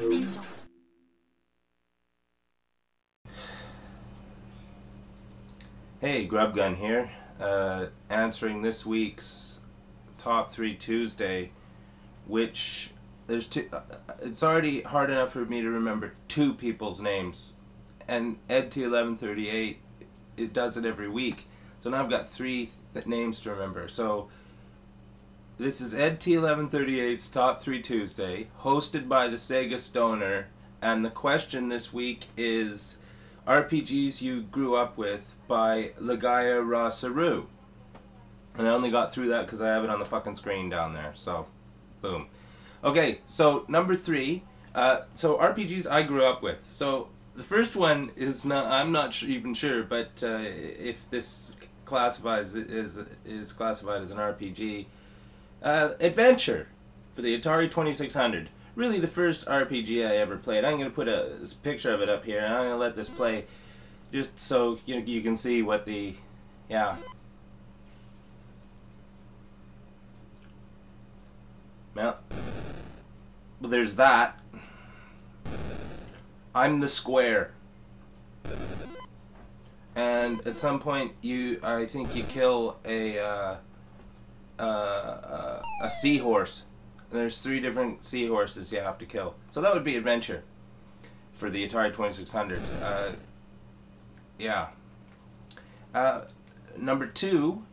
station. Hey, Grubgun here, answering this week's Top 3 Tuesday, which there's two. It's already hard enough for me to remember two people's names, and EdT1138, it does it every week. So now I've got three names to remember. So this is EdT1138's Top 3 Tuesday, hosted by TheSegaStoner, and the question this week is RPGs you grew up with by LegaiaRaSeru. And I only got through that because I have it on the fucking screen down there, so boom. Okay, so number 3, so RPGs I grew up with. So the first one is not, I'm not even sure, but if this classifies is classified as an RPG. Adventure for the Atari 2600. Really the first RPG I ever played. I'm going to put a picture of it up here, and I'm going to let this play just so you can see what the, yeah. Well, there's that. I'm the square. And at some point I think you kill a seahorse. There's 3 different seahorses you have to kill. So that would be Adventure for the Atari 2600. Yeah. Number 2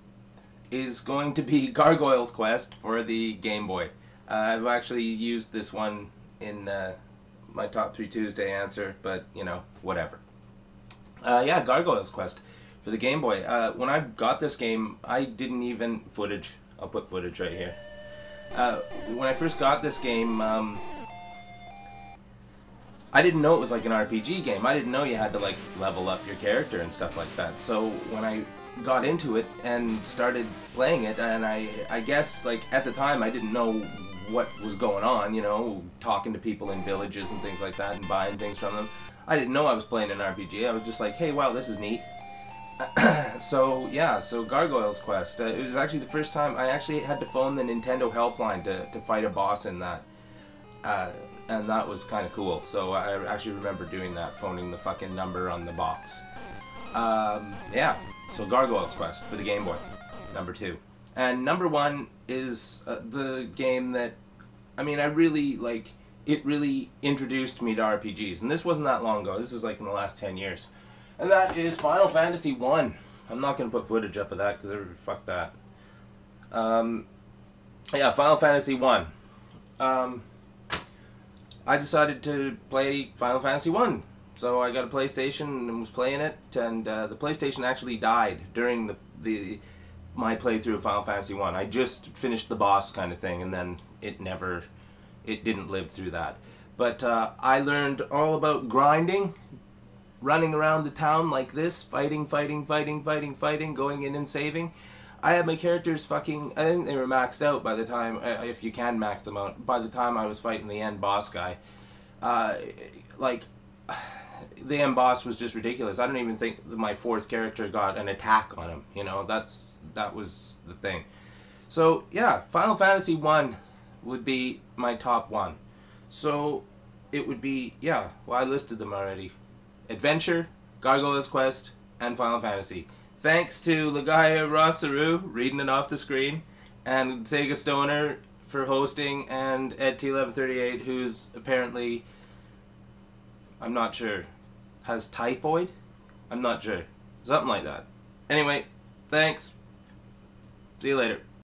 is going to be Gargoyles Quest for the Game Boy. I've actually used this one in my Top 3 Tuesday answer, but you know, whatever. Yeah, Gargoyles Quest for the Game Boy. When I got this game, I didn't even... Footage. I'll put footage right here. When I first got this game, I didn't know it was like an RPG game. I didn't know you had to like level up your character and stuff like that. So when I got into it and started playing it, and I guess like at the time I didn't know what was going on, you know, talking to people in villages and things like that and buying things from them. I didn't know I was playing an RPG. I was just like, hey, wow, this is neat. So yeah, so Gargoyles Quest. It was actually the first time I actually had to phone the Nintendo helpline to fight a boss in that. And that was kind of cool. So I actually remember doing that, phoning the fucking number on the box. Yeah, so Gargoyles Quest for the Game Boy, number 2. And number 1 is the game that, I mean, I really, like, it really introduced me to RPGs. And this wasn't that long ago. This is like in the last 10 years. And that is Final Fantasy 1. I'm not going to put footage up of that because fuck that. Yeah, Final Fantasy 1. I decided to play Final Fantasy 1. So I got a PlayStation and was playing it, and the PlayStation actually died during my playthrough of Final Fantasy 1. I just finished the boss kind of thing, and then it didn't live through that. But I learned all about grinding, running around the town like this, fighting, going in and saving. I had my characters fucking, I think they were maxed out by the time, if you can max them out, by the time I was fighting the end boss guy. Like, the end boss was just ridiculous. I don't even think that my 4th character got an attack on him, you know, that was the thing. So, yeah, Final Fantasy 1 would be my top 1. So, it would be, yeah, well, I listed them already. Adventure, Gargoyles Quest, and Final Fantasy. Thanks to LegaiaRaSeru, reading it off the screen, and TheSegaStoner for hosting, and EdT1138, who's apparently, I'm not sure, has typhoid? I'm not sure. Something like that. Anyway, thanks. See you later.